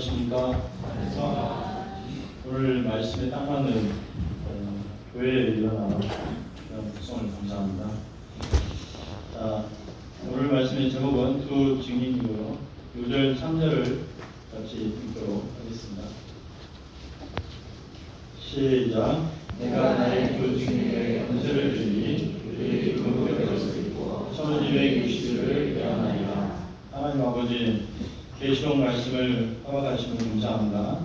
안녕하십니까. 오늘 말씀에 딱 맞는 교회에 일어나는 그런 구성을 감사합니다. 자, 오늘 말씀의 제목은 두 증인이고요. 6절 3절을 같이 읽도록 하겠습니다. 시작. 내가 나의 두 증인에게 권세를 주니 그들이 그분의 것을 입고 1260일을 대하나이다. 하나님 아버지, 계시록 말씀을 허락하시면 감사합니다.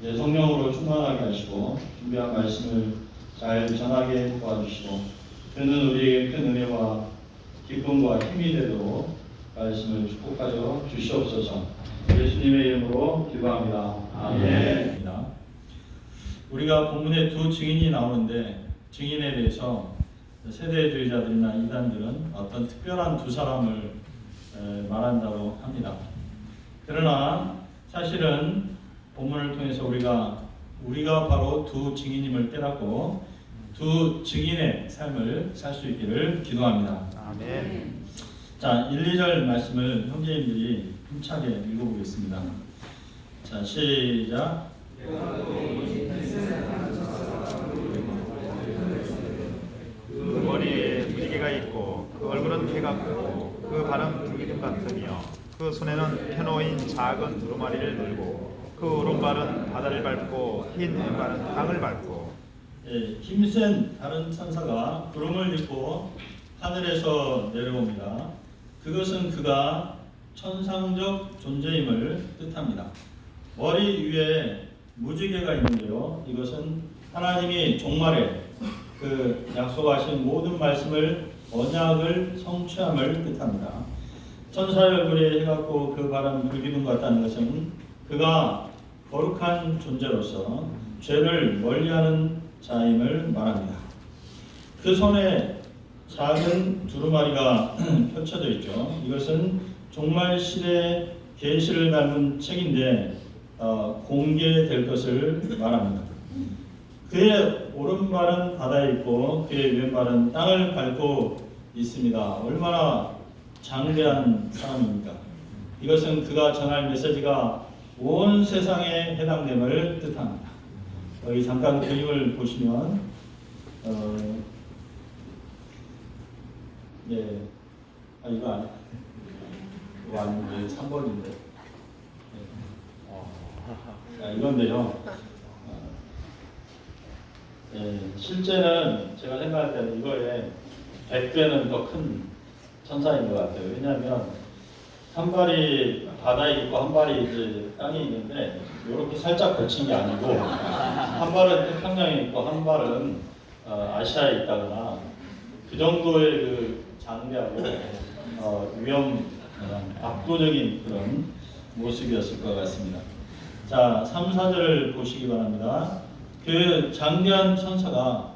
이제 성령으로 충만하게 하시고 준비한 말씀을 잘 전하게 도와주시고 듣는 우리에게 큰 은혜와 기쁨과 힘이 되도록 말씀을 축복하여 주시옵소서. 예수님의 이름으로 기도합니다. 아멘. 우리가 본문에 두 증인이 나오는데 증인에 대해서 세대주의자들이나 이단들은 어떤 특별한 두 사람을 말한다고 합니다. 그러나 사실은 본문을 통해서 우리가 바로 두 증인임을 깨닫고 두 증인의 삶을 살 수 있기를 기도합니다. 아멘. 자, 1, 2절 말씀을 형제님들이 힘차게 읽어보겠습니다. 자, 시작. 그 머리에 무지개가 있고 그 얼굴은 해가 크고 그 발은 불기둥 같으며 그 손에는 펴놓인 작은 두루마리를 들고 그 오른발은 바다를 밟고 흰 왼발은 땅을 밟고. 힘센 다른 천사가 구름을 입고 하늘에서 내려옵니다. 그것은 그가 천상적 존재임을 뜻합니다. 머리 위에 무지개가 있는데요. 이것은 하나님이 종말에 그 약속하신 모든 말씀을 언약을 성취함을 뜻합니다. 천사의 얼굴에 해갖고 그 발은 불기둥 같다는 것은 그가 거룩한 존재로서 죄를 멀리하는 자임을 말합니다. 그 손에 작은 두루마리가 펼쳐져 있죠. 이것은 종말 시대의 계시를 담은 책인데 공개될 것을 말합니다. 그의 오른발은 바다에 있고 그의 왼발은 땅을 밟고 있습니다. 얼마나 장대한 사람입니까? 이것은 그가 전할 메시지가 온 세상에 해당됨을 뜻합니다. 여기 잠깐 그림을 보시면 이거 아닌데 3번인데 이건데요. 실제는 제가 생각할 때는 이거에 100배는 더 큰 천사인 것 같아요. 왜냐하면 한 발이 바다에 있고 한 발이 이제 땅에 있는데 이렇게 살짝 걸친 게 아니고 한 발은 태평양에 있고 한 발은 아시아에 있다거나 그 정도의 그 장대하고 위험 압도적인 그런 모습이었을 것 같습니다. 자, 3, 4절을 보시기 바랍니다. 그 장대한 천사가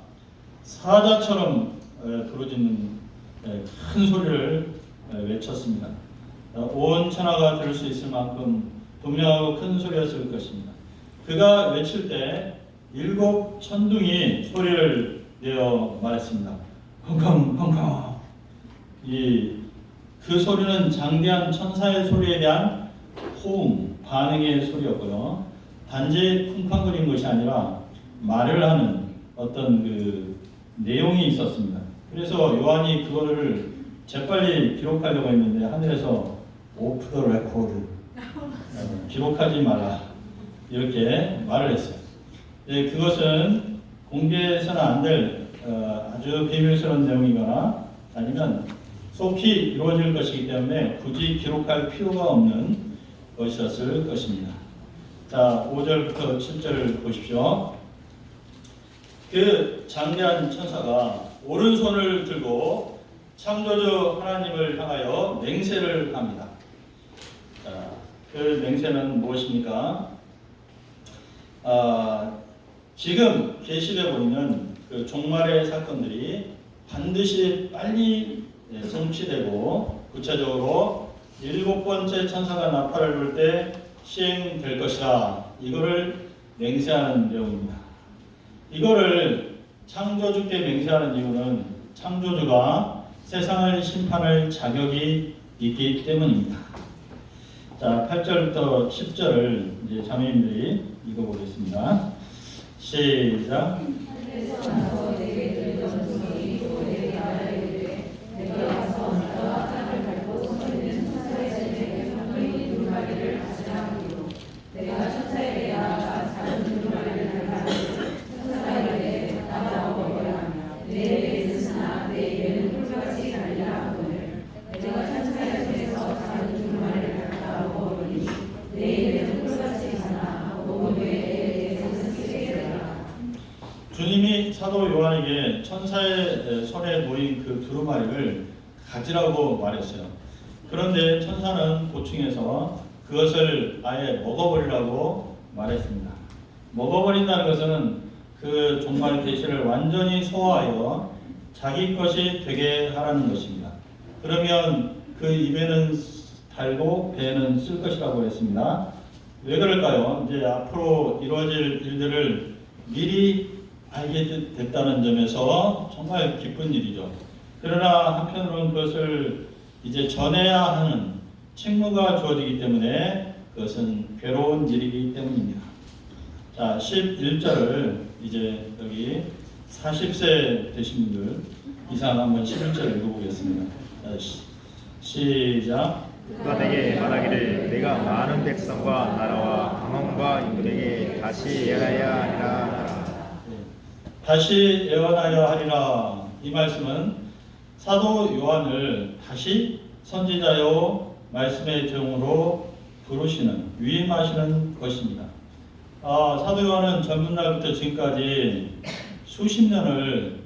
사자처럼 부르짖는 큰 소리를 외쳤습니다. 온 천하가 들을 수 있을 만큼 분명하고 큰 소리였을 것입니다. 그가 외칠 때 7 천둥이 소리를 내어 말했습니다. 펑펑펑펑. 그 소리는 장대한 천사의 소리에 대한 호응, 반응의 소리였고요. 단지 쿵쾅거린 것이 아니라 말을 하는 어떤 그 내용이 있었습니다. 그래서 요한이 그거를 재빨리 기록하려고 했는데 하늘에서 오프 더 레코드, 기록하지 말라 이렇게 말을 했어요. 그것은 공개해서는 안 될 아주 비밀스러운 내용이거나 아니면 속히 이루어질 것이기 때문에 굳이 기록할 필요가 없는 것이었을 것입니다. 자, 5절부터 7절을 보십시오. 그 장대한 천사가 오른손을 들고 창조주 하나님을 향하여 맹세를 합니다. 자, 그 맹세는 무엇입니까? 지금 계시되고 있는 그 종말의 사건들이 반드시 빨리 성취되고 구체적으로 7번째 천사가 나팔을 불 때 시행될 것이다. 이거를 맹세하는 내용입니다. 이거를 창조주께 맹세하는 이유는 창조주가 세상을 심판할 자격이 있기 때문입니다. 자, 8절부터 10절을 이제 자매님들이 읽어보겠습니다. 시작. 주님이 사도 요한에게 천사의 손에 놓인 그 두루마리를 가지라고 말했어요. 그런데 천사는 고충해서 그것을 아예 먹어버리라고 말했습니다. 먹어버린다는 것은 그 종말 계시를 완전히 소화하여 자기 것이 되게 하라는 것입니다. 그러면 그 입에는 달고 배에는 쓸 것이라고 했습니다. 왜 그럴까요? 이제 앞으로 이루어질 일들을 미리 알게 됐다는 점에서 정말 기쁜 일이죠. 그러나 한편으로는 그것을 이제 전해야 하는 책무가 주어지기 때문에 그것은 괴로운 일이기 때문입니다. 자, 11절을 이제 여기 40세 되신 분들 이상 한번 11절 읽어보겠습니다. 자, 시작. 그가 내게 말하기를 내가 많은 백성과 나라와 강원과 인들에게 다시 예하여야 하리라 하라. 다시 예언하여 하리라. 이 말씀은 사도 요한을 다시 선지자요 말씀의 종으로 부르시는 위임하시는 것입니다. 사도 요한은 젊은 날부터 지금까지 수십 년을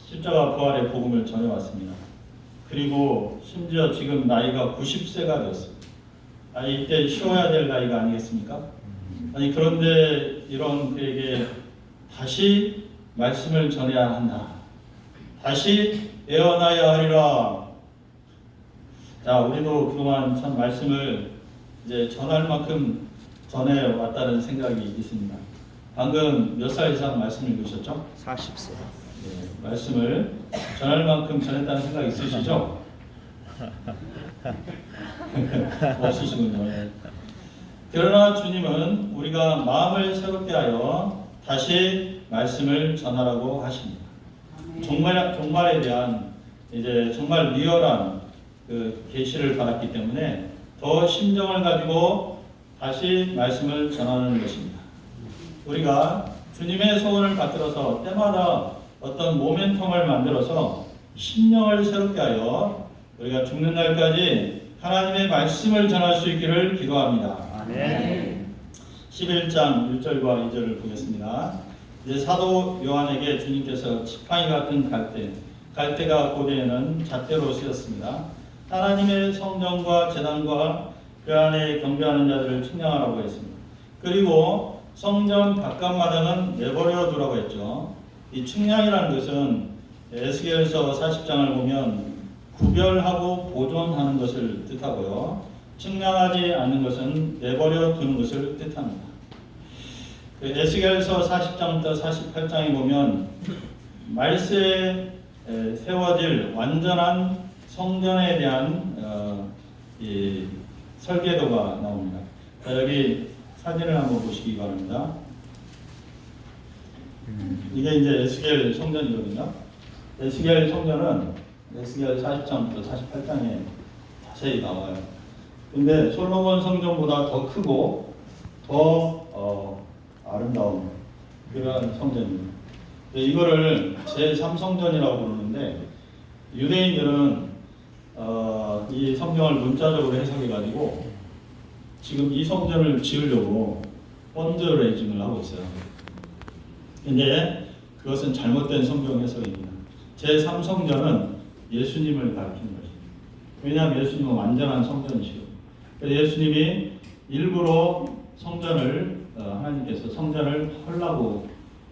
십자가 부활의 복음을 전해왔습니다. 그리고 심지어 지금 나이가 90세가 되었습니다. 이때 쉬어야 될 나이가 아니겠습니까? 그런데 이런 그에게 다시 말씀을 전해야 한다. 다시 예언하여 하리라. 자, 우리도 그동안 참 말씀을 이제 전할 만큼 전해왔다는 생각이 있습니다. 방금 몇 살 이상 말씀을 읽으셨죠? 40세. 네, 말씀을 전할 만큼 전했다는 생각 있으시죠? 없으시군요. 네. 그러나 주님은 우리가 마음을 새롭게 하여 다시 말씀을 전하라고 하십니다. 종말에 대한 이제 정말 리얼한 그 계시를 받았기 때문에 더 심정을 가지고 다시 말씀을 전하는 것입니다. 우리가 주님의 소원을 받들어서 때마다 어떤 모멘텀을 만들어서 심령을 새롭게 하여 우리가 죽는 날까지 하나님의 말씀을 전할 수 있기를 기도합니다. 아멘. 11장 1절과 2절을 보겠습니다. 이제 사도 요한에게 주님께서 지팡이 같은 갈대가 고대에는 잣대로 쓰였습니다. 하나님의 성전과 제단과 그 안에 경배하는 자들을 측량하라고 했습니다. 그리고 성전 바깥마당은 내버려 두라고 했죠. 이 측량이라는 것은 에스겔서 40장을 보면 구별하고 보존하는 것을 뜻하고요. 측량하지 않는 것은 내버려 두는 것을 뜻합니다. 에스겔서 40장부터 48장에 보면 말세에 세워질 완전한 성전에 대한 이 설계도가 나옵니다. 자, 여기 사진을 한번 보시기 바랍니다. 이게 이제 에스겔 성전이거든요. 에스겔 성전은 에스겔 40장부터 48장에 자세히 나와요. 근데 솔로몬 성전보다 더 크고 더 아름다운 그런 성전입니다. 이거를 제3성전이라고 부르는데 유대인들은 이 성경을 문자적으로 해석해가지고 지금 이 성전을 지으려고 펀드레이징을 하고 있어요. 근데 그것은 잘못된 성경 해석입니다. 제3성전은 예수님을 가리키는 것입니다. 왜냐하면 예수님은 완전한 성전이시고, 예수님이 일부러 성전을 하나님께서 성전을 헐라고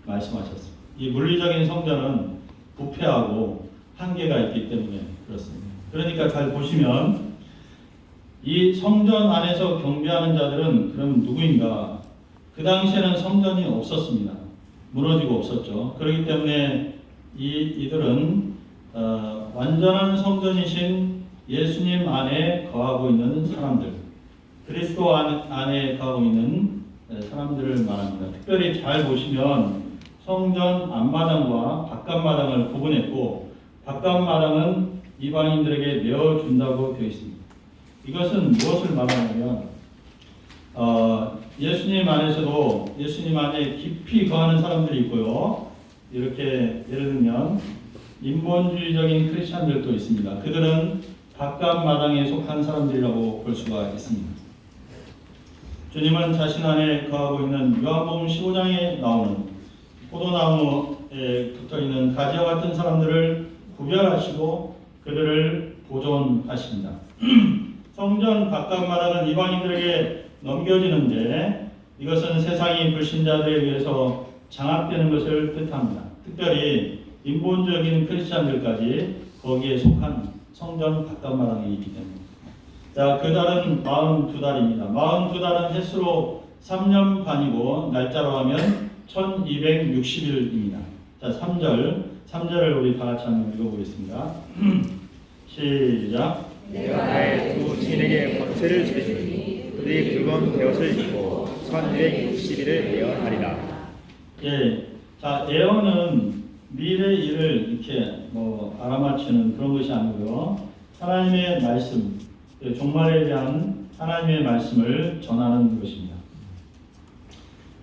말씀하셨습니다. 이 물리적인 성전은 부패하고 한계가 있기 때문에 그렇습니다. 그러니까 잘 보시면 이 성전 안에서 경배하는 자들은 그럼 누구인가? 그 당시에는 성전이 없었습니다. 무너지고 없었죠. 그렇기 때문에 이들은 완전한 성전이신 예수님 안에 거하고 있는 사람들, 그리스도 안에 거하고 있는 사람들을 말합니다. 특별히 잘 보시면 성전 앞마당과 바깥마당을 구분했고 바깥마당은 이방인들에게 내어준다고 되어 있습니다. 이것은 무엇을 말하냐면 예수님 안에서도 예수님 안에 깊이 거하는 사람들이 있고요. 이렇게 예를 들면 인본주의적인 크리스찬들도 있습니다. 그들은 바깥마당에 속한 사람들이라고 볼 수가 있습니다. 주님은 자신 안에 거하고 있는 요한복음 15장에 나오는 포도나무에 붙어있는 가지와 같은 사람들을 구별하시고 그들을 보존하십니다. 성전 바깥마당은 이방인들에게 넘겨지는데 이것은 세상이 불신자들에 의해서 장악되는 것을 뜻합니다. 특별히 인본적인 크리스찬들까지 거기에 속한 성전 바깥마당이기 때문에. 자, 그 달은 42달입니다. 42달은 횟수로 3년 반이고 날짜로 하면 1260일입니다. 자, 3절을 우리 다 같이 한번 읽어보겠습니다. 시작. 내가 나의 두 친에게 번체를 주리니 그들이 붉은 베옷을 입고 1260일을 예언하리라. 예, 자, 예언은 미래 일을 이렇게 알아맞히는 그런 것이 아니고요. 하나님의 말씀, 종말에 대한 하나님의 말씀을 전하는 것입니다.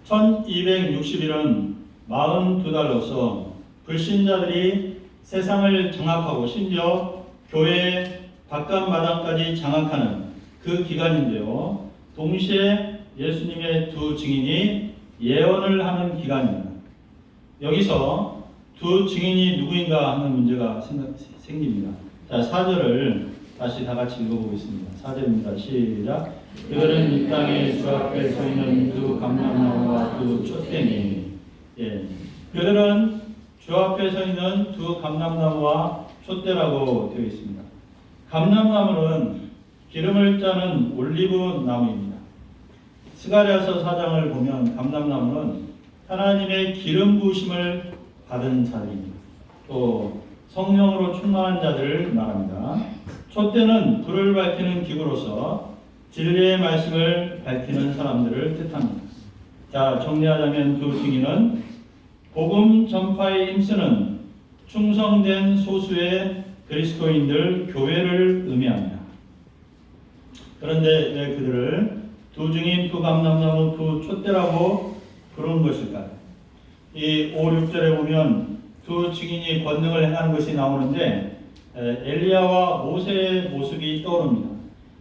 1260일은 42달로서 불신자들이 세상을 장악하고 심지어 교회 바깥마당까지 장악하는 그 기간인데요. 동시에 예수님의 두 증인이 예언을 하는 기간입니다. 여기서 두 증인이 누구인가 하는 문제가 생깁니다. 자, 4절을 다시 다 같이 읽어보겠습니다. 4절입니다. 시작. 그들은 이 땅에 주 앞에 서 있는 두 감람나무와 두 촛대니. 예, 그들은 주 앞에 서 있는 두 감람나무와 촛대라고 되어 있습니다. 감람나무는 기름을 짜는 올리브 나무입니다. 스가랴서 4장을 보면 감람나무는 하나님의 기름 부으심을 받은 자들입니다. 또 성령으로 충만한 자들을 말합니다. 촛대는 불을 밝히는 기구로서 진리의 말씀을 밝히는 사람들을 뜻합니다. 자, 정리하자면 두 증인은 복음 전파에 힘쓰는 충성된 소수의 그리스도인들 교회를 의미합니다. 그런데 왜 그들을 두 증인, 두 감람나무, 두 촛대라고 부르는 것일까요? 이 5, 6절에 보면 두 증인이 권능을 행하는 것이 나오는데 엘리야와 모세의 모습이 떠오릅니다.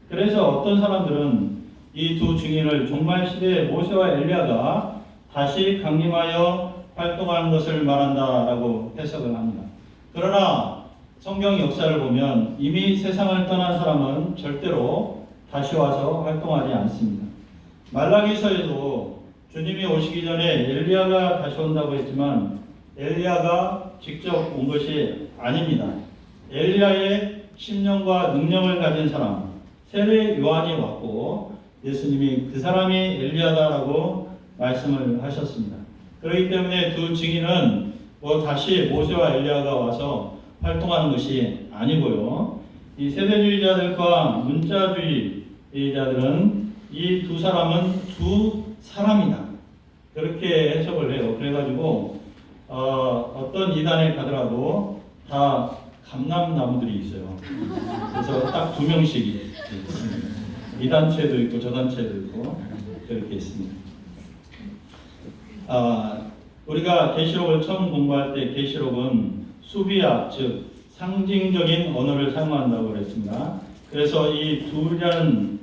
그래서 어떤 사람들은 이 두 증인을 종말 시대의 모세와 엘리야가 다시 강림하여 활동하는 것을 말한다라고 해석을 합니다. 그러나 성경 역사를 보면 이미 세상을 떠난 사람은 절대로 다시 와서 활동하지 않습니다. 말라기서에도 주님이 오시기 전에 엘리야가 다시 온다고 했지만 엘리야가 직접 온 것이 아닙니다. 엘리야의 심령과 능력을 가진 사람 세례 요한이 왔고 예수님이 그 사람이 엘리야다라고 말씀을 하셨습니다. 그렇기 때문에 두 증인은 다시 모세와 엘리야가 와서 활동하는 것이 아니고요. 이 세대주의자들과 문자주의자들은 이 두 사람은 두 사람이다. 그렇게 해석을 해요. 그래가지고 어떤 이단에 가더라도 다 감람나무들이 있어요. 그래서 딱 2명씩 있습니다. 이 단체도 있고 저 단체도 있고 그렇게 있습니다. 우리가 계시록을 처음 공부할 때 계시록은 수비학, 즉 상징적인 언어를 사용한다고 그랬습니다. 그래서 이 둘이라는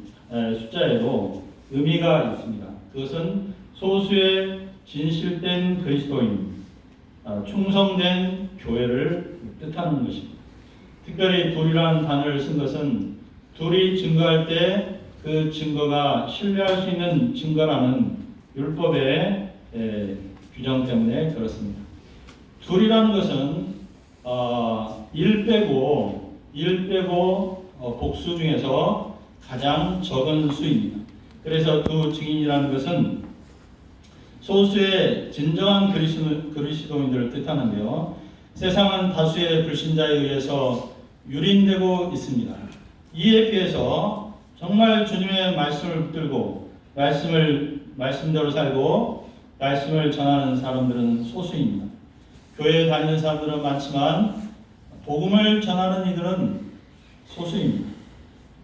숫자에도 의미가 있습니다. 그것은 소수의 진실된 그리스도인, 충성된 교회를 뜻하는 것입니다. 특별히 둘이라는 단어를 쓴 것은 둘이 증거할 때 그 증거가 신뢰할 수 있는 증거라는 율법의 규정 때문에 그렇습니다. 둘이라는 것은 1 빼고 복수 중에서 가장 적은 수입니다. 그래서 두 증인이라는 것은 소수의 진정한 그리스도인들을 뜻하는데요. 세상은 다수의 불신자에 의해서 유린되고 있습니다. 이에 비해서 정말 주님의 말씀을 붙들고 말씀대로 살고 말씀을 전하는 사람들은 소수입니다. 교회에 다니는 사람들은 많지만 복음을 전하는 이들은 소수입니다.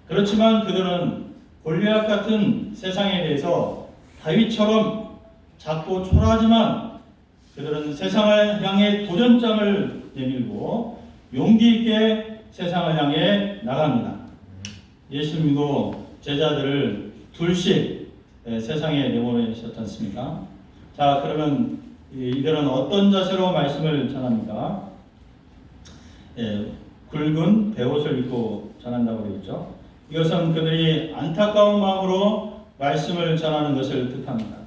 그렇지만 그들은 골리앗 같은 세상에 대해서 다윗처럼 작고 초라하지만 그들은 세상을 향해 도전장을 내밀고 용기 있게 세상을 향해 나갑니다. 예수 믿고 제자들을 둘씩 세상에 내보내셨지 않습니까? 자, 그러면 이들은 어떤 자세로 말씀을 전합니까? 굵은 베옷을 입고 전한다고 그랬죠. 이것은 그들이 안타까운 마음으로 말씀을 전하는 것을 뜻합니다.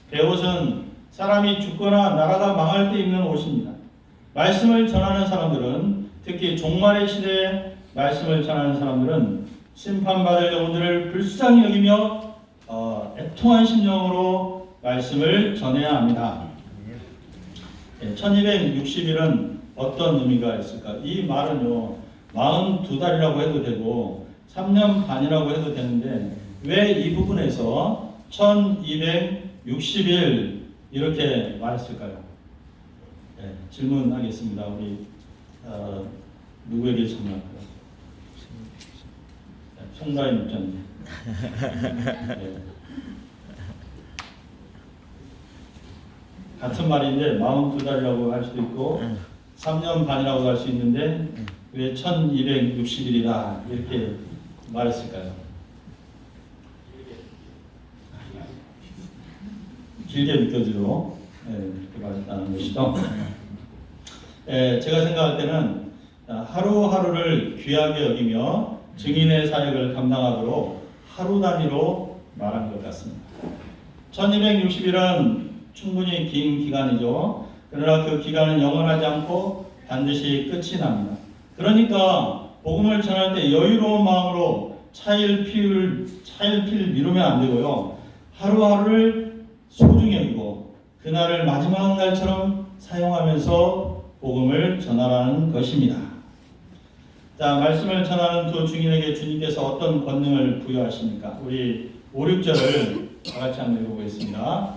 베옷은 사람이 죽거나 나라가 망할 때 입는 옷입니다. 말씀을 전하는 사람들은, 특히 종말의 시대에 말씀을 전하는 사람들은 심판받을 영혼들을 불쌍히 여기며 애통한 심령으로 말씀을 전해야 합니다. 1260일은 어떤 의미가 있을까? 이 말은요, 42달이라고 해도 되고 3년 반이라고 해도 되는데 왜 이 부분에서 1260일 이렇게 말했을까요? 질문하겠습니다. 우리 누구에게 질문할까요? 송가인 목사님. 같은 말인데 42달이라고 할 수도 있고 3년 반이라고 할 수 있는데 왜 1260일이다 이렇게 말했을까요? 길게 느껴지도록 이렇게 말했다는 것이죠. 제가 생각할 때는 하루하루를 귀하게 여기며 증인의 사역을 감당하도록 하루 단위로 말한 것 같습니다. 1260일은 충분히 긴 기간이죠. 그러나 그 기간은 영원하지 않고 반드시 끝이 납니다. 그러니까 복음을 전할 때 여유로운 마음으로 차일피일 미루면 안 되고요. 하루하루를 소중히 여기고 그날을 마지막 날처럼 사용하면서 복음을 전하라는 것입니다. 자, 말씀을 전하는 두 증인에게 주님께서 어떤 권능을 부여하십니까? 우리 5, 6절을 다 같이 한번 읽어보겠습니다.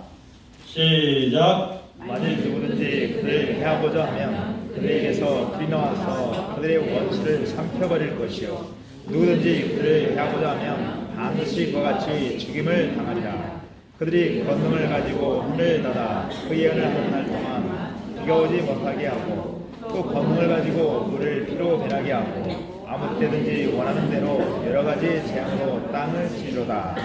시작. 만일 누구든지 그들을 해하고자 하면 그들에게서 불이 나와서 그들의 원수를 삼켜버릴 것이요 누구든지 그들을 해하고자 하면 반드시 그와 같이 죽임을 당하리라. 그들이 권능을 가지고 문을 닫아 그 예언을 하는 날 동안 비가 오지 못하게 하고 또 권능을 가지고 물을 피로 변하게 하고 아무 때든지 원하는 대로 여러 가지 재앙으로 땅을 치리로다.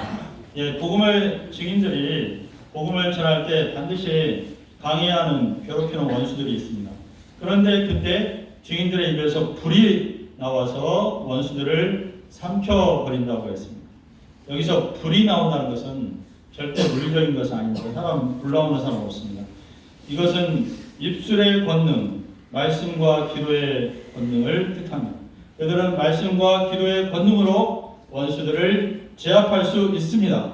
증인들이 복음을 전할 때 반드시 강해하는 괴롭히는 원수들이 있습니다. 그런데 그때 증인들의 입에서 불이 나와서 원수들을 삼켜버린다고 했습니다. 여기서 불이 나온다는 것은 절대 물리적인 것은 아닙니다. 불 나오는 사람 없습니다. 이것은 입술의 권능, 말씀과 기도의 권능을 뜻합니다. 그들은 말씀과 기도의 권능으로 원수들을 제압할 수 있습니다.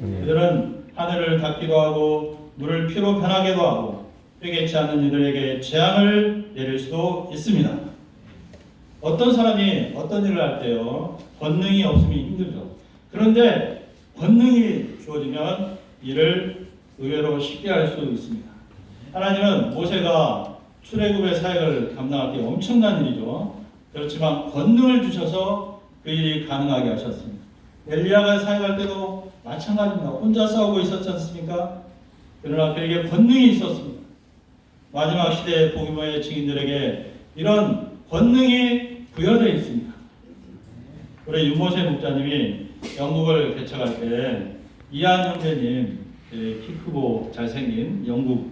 그들은 하늘을 닫기도 하고 물을 피로 변하게도 하고 회개치 않는 이들에게 재앙을 내릴 수도 있습니다. 어떤 사람이 어떤 일을 할 때요, 권능이 없으면 힘들죠. 그런데 권능이 주어지면 일을 의외로 쉽게 할 수 있습니다. 하나님은 모세가 출애굽의 사역을 감당할 때 엄청난 일이죠. 그렇지만 권능을 주셔서 그 일이 가능하게 하셨습니다. 엘리야가 사역할 때도 마찬가지입니다. 혼자 싸우고 있었지 않습니까? 그러나 그에게 권능이 있었습니다. 마지막 시대의 복음의 증인들에게 이런 권능이 부여되어 있습니다. 우리 윤모세 목자님이 영국을 개척할 때 이한 형제님, 키 크고 잘생긴 영국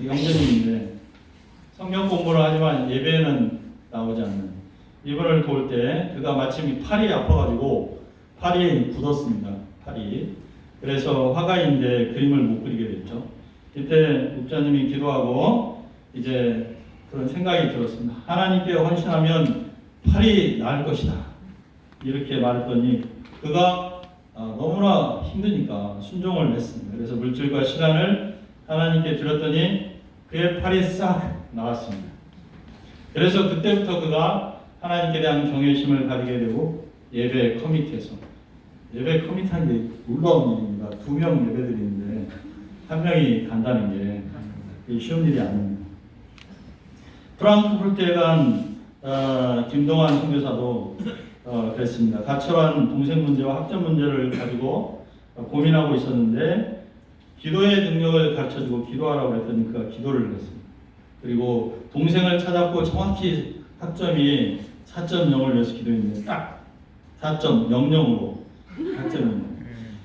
형제님인데 성경 공부를 하지만 예배에는 나오지 않는 이분을 도울 때 그가 마침 팔이 아파가지고 팔이 굳었습니다. 팔이. 그래서 화가인데 그림을 못 그리게 됐죠. 그때 목자님이 기도하고 이제 그런 생각이 들었습니다. 하나님께 헌신하면 팔이 나을 것이다. 이렇게 말했더니 그가 너무나 힘드니까 순종을 했습니다. 그래서 물질과 시간을 하나님께 드렸더니 그의 팔이 싹 나왔습니다. 그래서 그때부터 그가 하나님께 대한 경외심을 가지게 되고 예배 커미티에서 예배 커밋한 게 놀라운 일입니다. 2명 예배드리는데 1명이 간다는 게 쉬운 일이 아닙니다. 프랑크푸르트에 간 김동환 선교사도 그랬습니다. 가처한 동생 문제와 학점 문제를 가지고 고민하고 있었는데 기도의 능력을 가르쳐주고 기도하라고 했더니 그가 기도를 했습니다. 그리고 동생을 찾았고 정확히 학점이 4.0을 위해서 기도했는데 딱 4.00으로 학점을.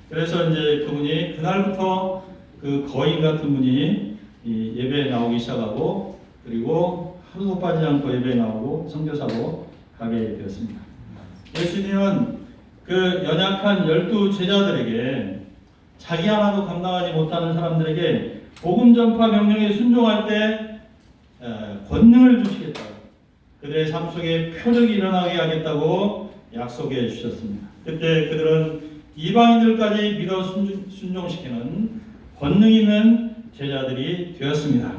그래서 이제 그분이 그날부터 그 거인 같은 분이 이 예배에 나오기 시작하고 그리고 하루도 빠지지 않고 예배에 나오고 선교사로 가게 되었습니다. 예수님은 그 연약한 12 제자들에게 자기 하나도 감당하지 못하는 사람들에게 복음 전파 명령에 순종할 때 권능을 주시겠다고, 그들의 삶 속에 표적이 일어나게 하겠다고 약속해 주셨습니다. 그때 그들은 이방인들까지 믿어 순종시키는 권능 있는 제자들이 되었습니다.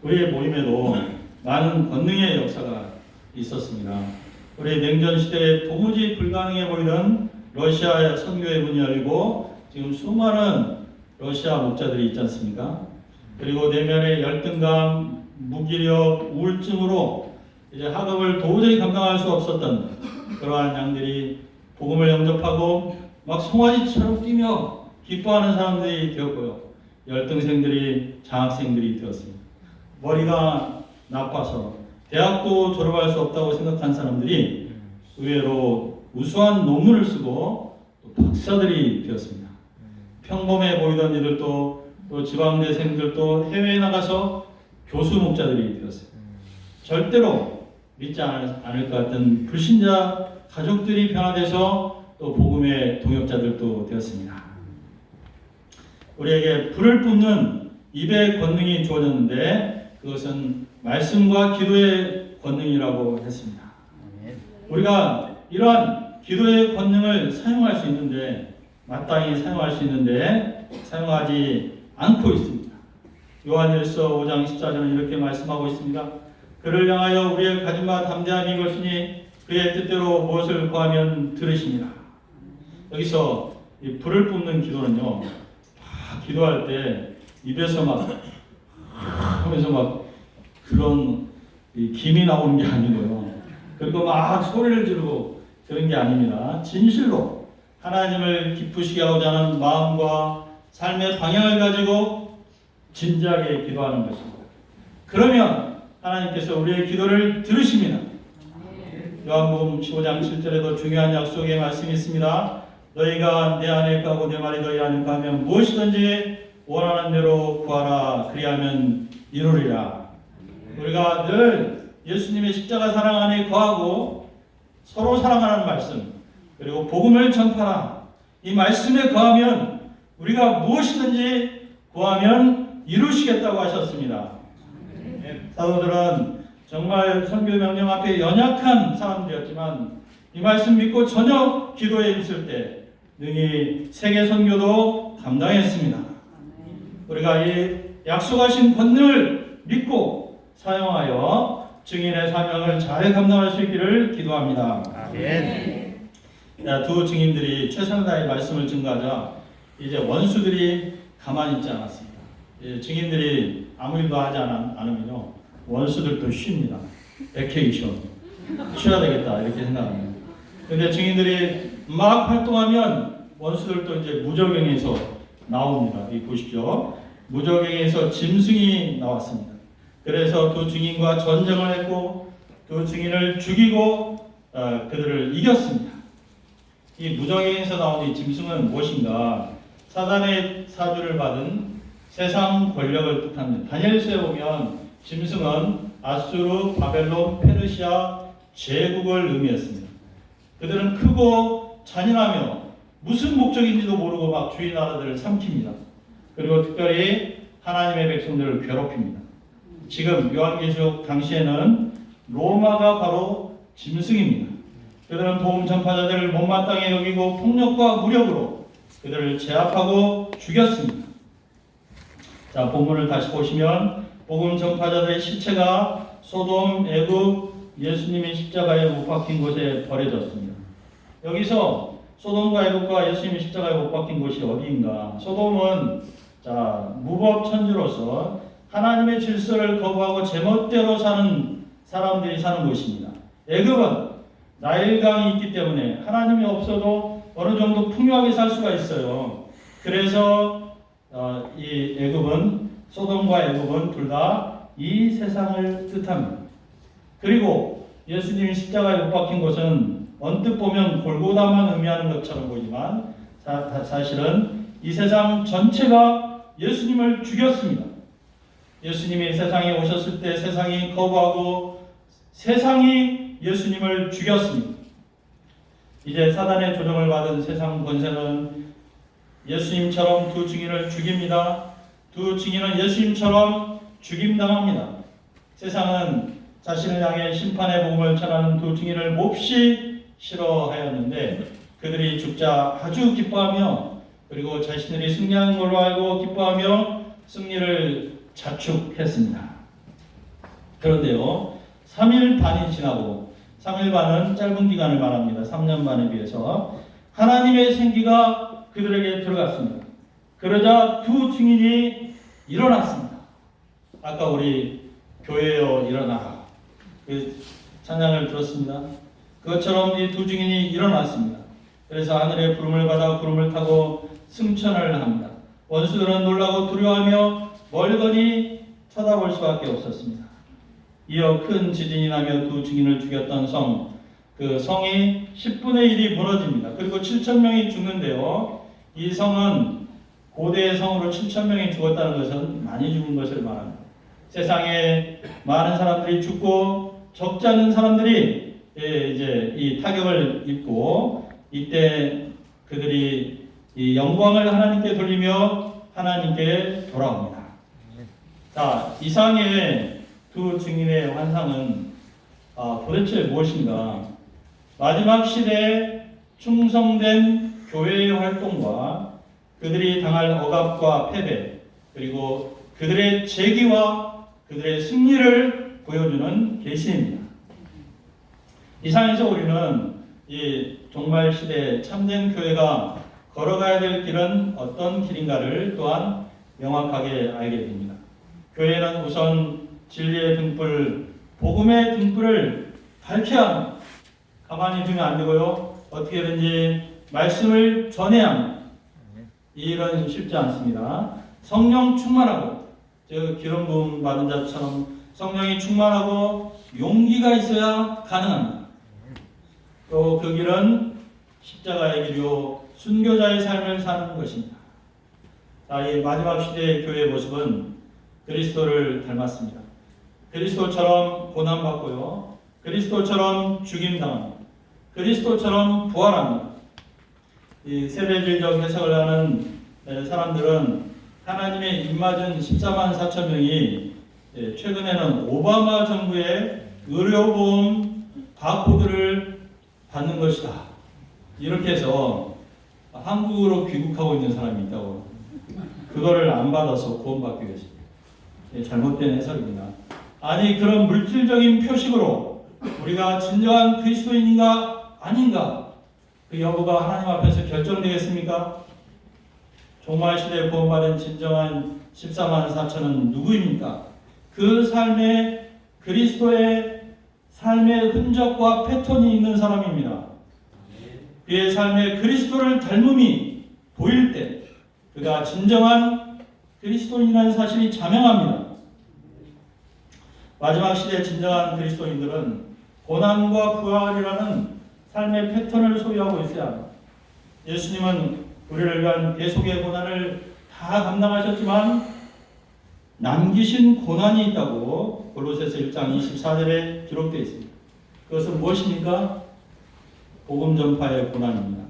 우리의 모임에도 많은 권능의 역사가 있었습니다. 우리 냉전 시대에 도무지 불가능해 보이던 러시아 선교의 문이 열리고 지금 수많은 러시아 목자들이 있지 않습니까? 그리고 내면의 열등감, 무기력, 우울증으로 이제 학업을 도저히 감당할 수 없었던 그러한 양들이 복음을 영접하고 막 송아지처럼 뛰며 기뻐하는 사람들이 되었고요. 열등생들이 장학생들이 되었습니다. 머리가 나빠서 대학도 졸업할 수 없다고 생각한 사람들이 의외로 우수한 논문을 쓰고 또 박사들이 되었습니다. 평범해 보이던 이들도 또 지방대생들도 해외에 나가서 교수 목자들이 되었어요. 절대로 믿지 않을 것 같은 불신자 가족들이 변화돼서 또 복음의 동역자들도 되었습니다. 우리에게 불을 뿜는 입의 권능이 주어졌는데 그것은 말씀과 기도의 권능이라고 했습니다. 우리가 이러한 기도의 권능을 사용할 수 있는데 마땅히 사용할 수 있는데 사용하지 않고 있습니다. 요한일서 5장 14절은 이렇게 말씀하고 있습니다. 그를 향하여 우리의 가진 바 담대함이 이것이니 그의 뜻대로 무엇을 구하면 들으시니라. 여기서 이 불을 뿜는 기도는요, 기도할 때 입에서 막 하면서 막 그런 김이 나오는 게 아니고요. 그리고 막 소리를 지르고 그런 게 아닙니다. 진실로 하나님을 기쁘시게 하고자 하는 마음과 삶의 방향을 가지고 진지하게 기도하는 것입니다. 그러면 하나님께서 우리의 기도를 들으십니다. 요한복음 15장 7절에도 중요한 약속의 말씀이 있습니다. 너희가 내 안에 가고 내 말이 너희 안에 가면 무엇이든지 원하는 대로 구하라. 그리하면 이루리라. 우리가 늘 예수님의 십자가 사랑 안에 거하고 서로 사랑하는 말씀 그리고 복음을 전파라. 이 말씀에 거하면 우리가 무엇이든지 구하면 이루시겠다고 하셨습니다. 사도들은 정말 선교 명령 앞에 연약한 사람들이었지만 이 말씀 믿고 전혀 기도에 있을 때 능히 세계 선교도 감당했습니다. 우리가 이 약속하신 권능을 믿고 사용하여 증인의 사명을 잘 감당할 수 있기를 기도합니다. 아멘. 두 증인들이 최선을 다해 말씀을 증거하자 이제 원수들이 가만히 있지 않았습니다. 증인들이 아무 일도 하지 않으면요 원수들도 쉽니다. 베케이션 쉬어야 되겠다 이렇게 생각합니다. 그런데 증인들이 막 활동하면 원수들도 이제 무적행에서 나옵니다. 이 보십시오. 무적행에서 짐승이 나왔습니다. 그래서 두 증인과 전쟁을 했고 두 증인을 죽이고 그들을 이겼습니다. 이 무적행에서 나온 이 짐승은 무엇인가? 사단의 사주를 받은 세상 권력을 뜻합니다. 다니엘서에 보면 짐승은 아수르, 바벨론, 페르시아 제국을 의미했습니다. 그들은 크고 잔인하며 무슨 목적인지도 모르고 막 주위 나라들을 삼킵니다. 그리고 특별히 하나님의 백성들을 괴롭힙니다. 지금 요한계시록 당시에는 로마가 바로 짐승입니다. 그들은 복음 전파자들을 못마땅히 여기고 폭력과 무력으로 그들을 제압하고 죽였습니다. 자, 본문을 다시 보시면 복음 전파자들의 시체가 소돔, 애굽, 예수님의 십자가에 못 박힌 곳에 버려졌습니다. 여기서 소돔과 애굽과 예수님이 십자가에 못 박힌 곳이 어디인가? 소돔은 무법 천주로서 하나님의 질서를 거부하고 제멋대로 사는 사람들이 사는 곳입니다. 애굽은 나일강이 있기 때문에 하나님이 없어도 어느 정도 풍요하게 살 수가 있어요. 그래서 이 애굽은, 소돔과 애굽은 둘 다 이 세상을 뜻합니다. 그리고 예수님이 십자가에 못 박힌 곳은 언뜻 보면 골고다만 의미하는 것처럼 보이지만 사실은 이 세상 전체가 예수님을 죽였습니다. 예수님이 세상에 오셨을 때 세상이 거부하고 세상이 예수님을 죽였습니다. 이제 사단의 조정을 받은 세상 권세는 예수님처럼 두 증인을 죽입니다. 두 증인은 예수님처럼 죽임당합니다. 세상은 자신을 향해 심판의 복음을 전하는 두 증인을 몹시 싫어하였는데 그들이 죽자 아주 기뻐하며 그리고 자신들이 승리한 걸로 알고 기뻐하며 승리를 자축했습니다. 그런데요, 3일 반이 지나고 3일 반은 짧은 기간을 말합니다. 3년 반에 비해서 하나님의 생기가 그들에게 들어갔습니다. 그러자 두 증인이 일어났습니다. 아까 우리 교회여 일어나라 그 찬양을 들었습니다. 그것처럼 이 두 증인이 일어났습니다. 그래서 하늘의 부름을 받아 구름을 타고 승천을 합니다. 원수들은 놀라고 두려워하며 멀거니 쳐다볼 수밖에 없었습니다. 이어 큰 지진이 나며 두 증인을 죽였던 성, 그 성이 10분의 1이 무너집니다. 그리고 7,000명이 죽는데요. 이 성은 고대의 성으로 7,000명이 죽었다는 것은 많이 죽은 것을 말합니다. 세상에 많은 사람들이 죽고 적지 않은 사람들이 이제 이 타격을 입고 이때 그들이 이 영광을 하나님께 돌리며 하나님께 돌아옵니다. 자, 이상의 두 증인의 환상은 도대체 무엇인가? 마지막 시대에 충성된 교회의 활동과 그들이 당할 억압과 패배, 그리고 그들의 재기와 그들의 승리를 보여주는 계시입니다. 이상에서 우리는 이 종말 시대 참된 교회가 걸어가야 될 길은 어떤 길인가를 또한 명확하게 알게 됩니다. 교회는 우선 진리의 등불, 복음의 등불을 밝혀야 합니다. 가만히 두면 안 되고요. 어떻게든지 말씀을 전해야 합니다. 이 일은 쉽지 않습니다. 성령 충만하고 기름 부음 받은 자처럼 성령이 충만하고 용기가 있어야 가능합니다. 또 그 길은 십자가의 길이요 순교자의 삶을 사는 것입니다. 자, 이 마지막 시대의 교회의 모습은 그리스도를 닮았습니다. 그리스도처럼 고난받고요, 그리스도처럼 죽임당합니다. 그리스도처럼 부활합니다. 이 세대주의적 해석을 하는 사람들은 하나님의 입맞은 14만 4천 명이 최근에는 오바마 정부의 의료보험 바코드를 받는 것이다, 이렇게 해서 한국으로 귀국하고 있는 사람이 있다고, 그거를 안 받아서 구원받기 위해서. 잘못된 해석입니다. 아니, 그런 물질적인 표식으로 우리가 진정한 그리스도인인가 아닌가, 그 여부가 하나님 앞에서 결정되겠습니까? 종말 시대에 구원받은 진정한 14만 4천은 누구입니까? 그 삶에 그리스도의 삶의 흔적과 패턴이 있는 사람입니다. 그의 삶에 그리스도를 닮음이 보일 때 그가 진정한 그리스도인이라는 사실이 자명합니다. 마지막 시대의 진정한 그리스도인들은 고난과 부활이라는 삶의 패턴을 소유하고 있어야 합니다. 예수님은 우리를 위한 대속의 고난을 다 감당하셨지만 남기신 고난이 있다고 골로새서 1장 24절에 기록되어 있습니다. 그것은 무엇입니까? 복음 전파의 고난입니다.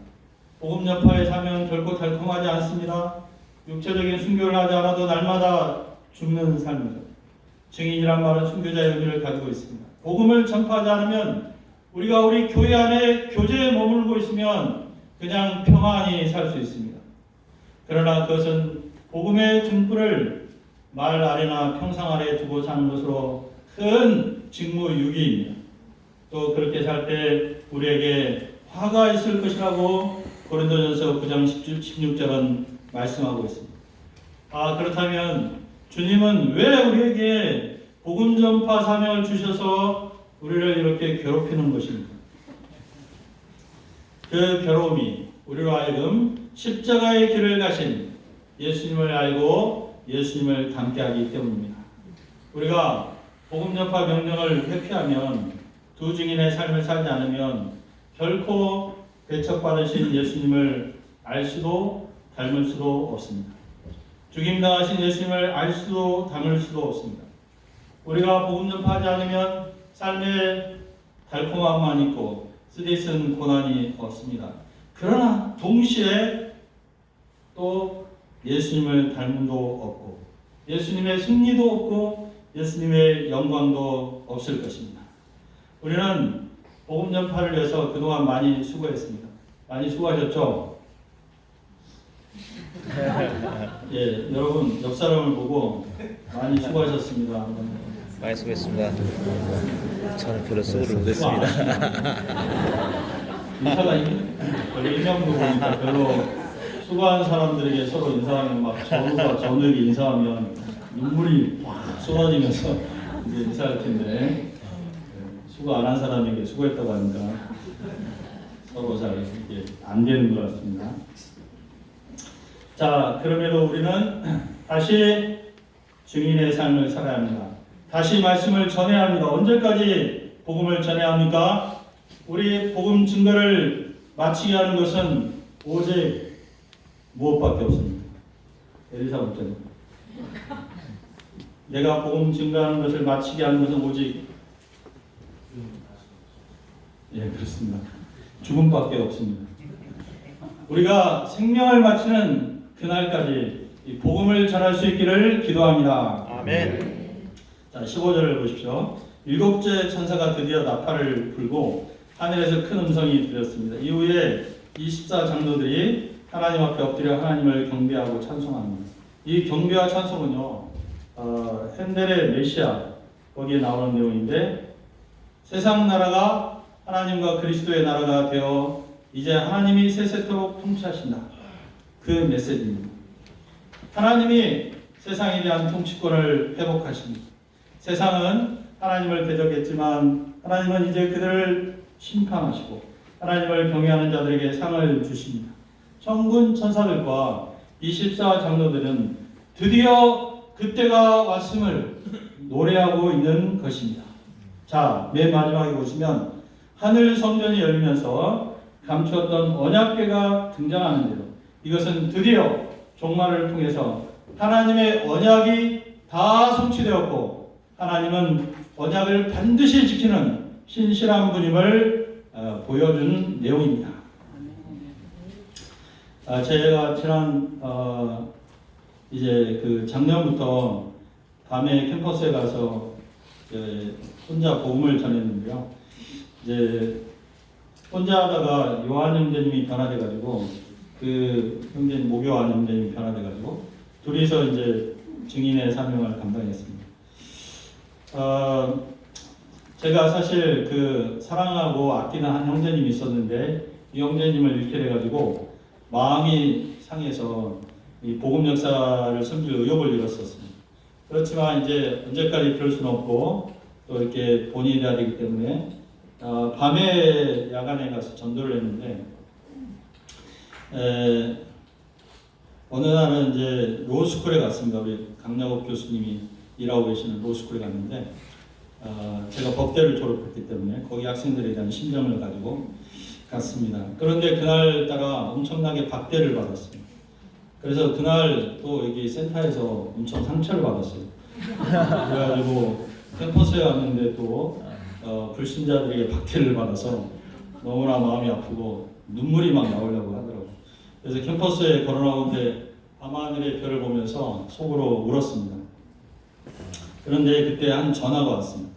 복음 전파의 사명은 결코 달콤하지 않습니다. 육체적인 순교를 하지 않아도 날마다 죽는 삶이죠. 증인이란 말은 순교자의 의미를 가지고 있습니다. 복음을 전파하지 않으면 우리가 우리 교회 안에 교제에 머물고 있으면 그냥 평안히 살 수 있습니다. 그러나 그것은 복음의 등불을 말 아래나 평상 아래에 두고 사는 것으로 큰 직무유기입니다. 또 그렇게 살 때 우리에게 화가 있을 것이라고 고린도전서 9장 16절은 말씀하고 있습니다. 그렇다면 주님은 왜 우리에게 복음 전파 사명을 주셔서 우리를 이렇게 괴롭히는 것입니까? 그 괴로움이 우리로 하여금 십자가의 길을 가신 예수님을 알고 예수님을 닮게 하기 때문입니다. 우리가 복음 전파 명령을 회피하면, 두 증인의 삶을 살지 않으면 결코 배척받으신 예수님을 알 수도 닮을 수도 없습니다. 죽임당하신 예수님을 알 수도 닮을 수도 없습니다. 우리가 복음 전파하지 않으면 삶에 달콤함만 있고 쓰디쓴 고난이 없습니다. 그러나 동시에 또 예수님을 닮음도 없고 예수님의 승리도 없고 예수님의 영광도 없을 것입니다. 우리는 복음 전파를 위해서 그동안 많이 수고했습니다. 많이 수고하셨죠? 예, 여러분 옆 사람을 보고 많이 수고하셨습니다. 많이 수고했습니다. 저는 별로 수고를 못했습니다. 인사가 별로 인명도 보니까 별로 수고한 사람들에게 서로 인사하면 막 전우가 전우에게 인사하면 눈물이 확 쏟아지면서 이제 인사할 텐데 수고 안 한 사람에게 수고했다고 하니까 서로 잘 이게 안 되는 것 같습니다. 자, 그럼에도 우리는 다시 증인의 삶을 살아야 합니다. 다시 말씀을 전해야 합니다. 언제까지 복음을 전해야 합니까? 우리 복음 증거를 마치게 하는 것은 오직 무엇밖에 없습니다. 에리사 목사님, 내가 복음 증거하는 것을 마치게 하는 것은 오직 그렇습니다. 죽음밖에 없습니다. 우리가 생명을 마치는 그날까지 이 복음을 전할 수 있기를 기도합니다. 아멘. 자, 15절을 보십시오. 일곱째 천사가 드디어 나팔을 불고 하늘에서 큰 음성이 들렸습니다. 이후에 24장로들이 하나님 앞에 엎드려 하나님을 경배하고 찬송합니다. 이 경배와 찬송은요, 헨델의 메시아 거기에 나오는 내용인데, 세상 나라가 하나님과 그리스도의 나라가 되어 이제 하나님이 세세토록 통치하신다. 그 메시지입니다. 하나님이 세상에 대한 통치권을 회복하십니다. 세상은 하나님을 대적했지만 하나님은 이제 그들을 심판하시고 하나님을 경외하는 자들에게 상을 주십니다. 천군 천사들과 24장로들은 드디어 그때가 왔음을 노래하고 있는 것입니다. 자, 맨 마지막에 보시면 하늘 성전이 열리면서 감추었던 언약궤가 등장하는데요. 이것은 드디어 종말을 통해서 하나님의 언약이 다 성취되었고 하나님은 언약을 반드시 지키는 신실한 분임을 보여준 내용입니다. 제가 지난 이제 그 작년부터 밤에 캠퍼스에 가서 혼자 복음을 전했는데요. 이제 혼자 하다가 요한 형제님이 변화돼가지고 그 형제님 모교한 형제님이 변화돼가지고 둘이서 이제 증인의 사명을 감당했습니다. 제가 사실 그 사랑하고 아끼는 한 형제님이 있었는데 이 형제님을 잃게 돼가지고 마음이 상해서 이 복음 역사를 섬길 의욕을 잃었었습니다. 그렇지만 이제 언제까지 그럴 수는 없고 또 이렇게 본인이 돼야 되기 때문에 밤에 야간에 가서 전도를 했는데 어느 날은 이제 로스쿨에 갔습니다. 우리 강야옥 교수님이 일하고 계시는 로스쿨에 갔는데 제가 법대를 졸업했기 때문에 거기 학생들에 대한 신정을 가지고 갔습니다. 그런데 그날따라 엄청나게 박대를 받았어요. 그래서 그날 또 여기 센터에서 엄청 상처를 받았어요. 그래가지고 캠퍼스에 왔는데 또 불신자들에게 박대를 받아서 너무나 마음이 아프고 눈물이 막 나오려고 하더라고요. 그래서 캠퍼스에 걸어나오는데 밤하늘의 별을 보면서 속으로 울었습니다. 그런데 그때 한 전화가 왔습니다.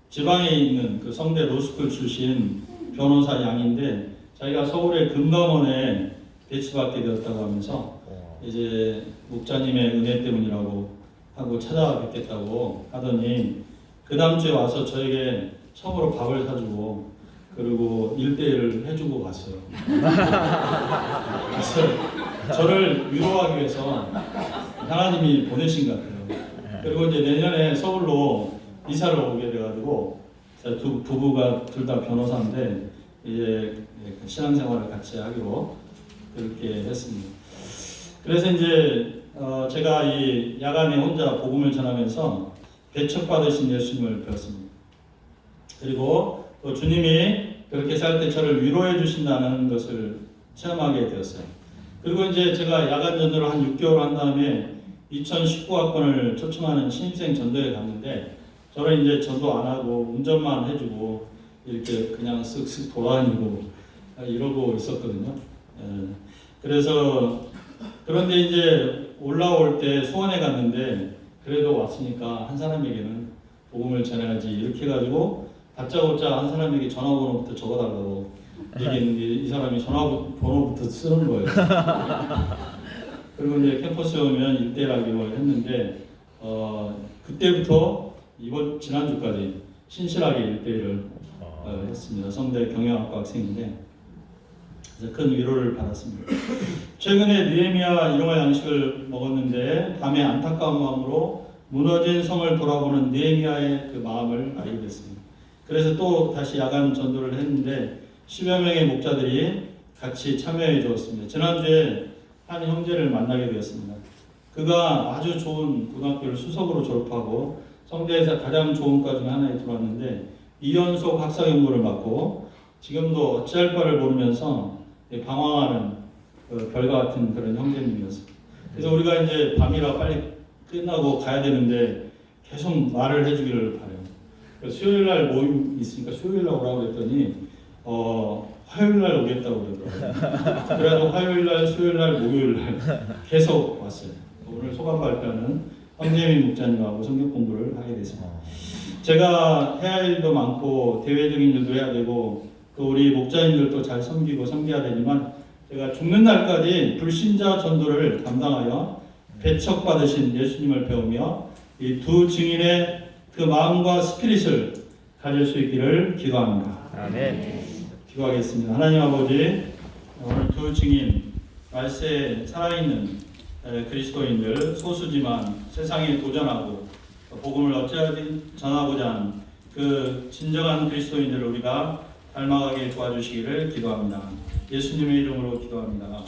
지방에 있는 그 성대 로스쿨 출신 변호사 양인데 자기가 서울의 금감원에 배치받게 되었다고 하면서 이제 목자님의 은혜 때문이라고 하고 찾아뵙겠다고 하더니 그 다음 주에 와서 저에게 처음으로 밥을 사주고 그리고 1대1을 해주고 갔어요. 그래서 저를 위로하기 위해서 하나님이 보내신 것 같아요. 그리고 이제 내년에 서울로 이사를 오게 돼가지고 두 부부가 둘 다 변호사인데 이제 신앙생활을 같이 하기로 그렇게 했습니다. 그래서 이제 제가 이 야간에 혼자 복음을 전하면서 배척받으신 예수님을 배웠습니다. 그리고 또 주님이 그렇게 살 때 저를 위로해 주신다는 것을 체험하게 되었어요. 그리고 이제 제가 야간 전도를 한 6개월 한 다음에 2019학번을 초청하는 신입생 전도에 갔는데 저는 이제 전도 안 하고 운전만 해주고 이렇게 그냥 쓱쓱 돌아다니고 이러고 있었거든요. 그래서 그런데 이제 올라올 때 수원에 갔는데 그래도 왔으니까 한 사람에게는 복음을 전해야지 이렇게 해가지고 다짜고짜 한 사람에게 전화번호부터 적어달라고 얘기했는데 이 사람이 전화번호부터 쓰는 거예요. 그리고 이제 캠퍼스에 오면 1대1 하기로 했는데 그때부터 지난주까지 신실하게 1대1을 했습니다. 성대 경영학과 학생인데 그래서 큰 위로를 받았습니다. 최근에 느헤미야 일용할 양식을 먹었는데 밤에 안타까운 마음으로 무너진 성을 돌아보는 느헤미야의 그 마음을 알게 됐습니다. 그래서 또 다시 야간 전도를 했는데 10여 명의 목자들이 같이 참여해 주었습니다. 지난주에 한 형제를 만나게 되었습니다. 그가 아주 좋은 고등학교를 수석으로 졸업하고 성대에서 가장 좋은 과 중에 하나에 들어왔는데 2연속 학사 경고를 받고 지금도 어찌할 바를 모르면서 방황하는 별과 같은 그런 형제님이었습니다. 그래서 우리가 이제 밤이라 빨리 끝나고 가야 되는데 계속 말을 해주기를 바래요. 수요일 날 모임 있으니까 수요일 날 오라고 그랬더니 화요일 날 오겠다고 그러더라고요. 그래도 화요일 날, 수요일 날, 목요일 날 계속 왔어요. 오늘 소감 발표는 황재민 목자님하고 성경 공부를 하게 됐습니다. 제가 해야 할 일도 많고 대외적인 일도 해야 되고 또 우리 목자님들도 잘 섬기고 섬겨야 되지만 제가 죽는 날까지 불신자 전도를 담당하여 배척받으신 예수님을 배우며 이 두 증인의 그 마음과 스피릿을 가질 수 있기를 기도합니다. 아멘. 기도하겠습니다. 하나님 아버지, 오늘 두 증인 말세에 살아있는 그리스도인들 소수지만 세상에 도전하고 복음을 어찌하든 전하고자 하는 그 진정한 그리스도인들을 우리가 닮아가게 도와주시기를 기도합니다. 예수님의 이름으로 기도합니다.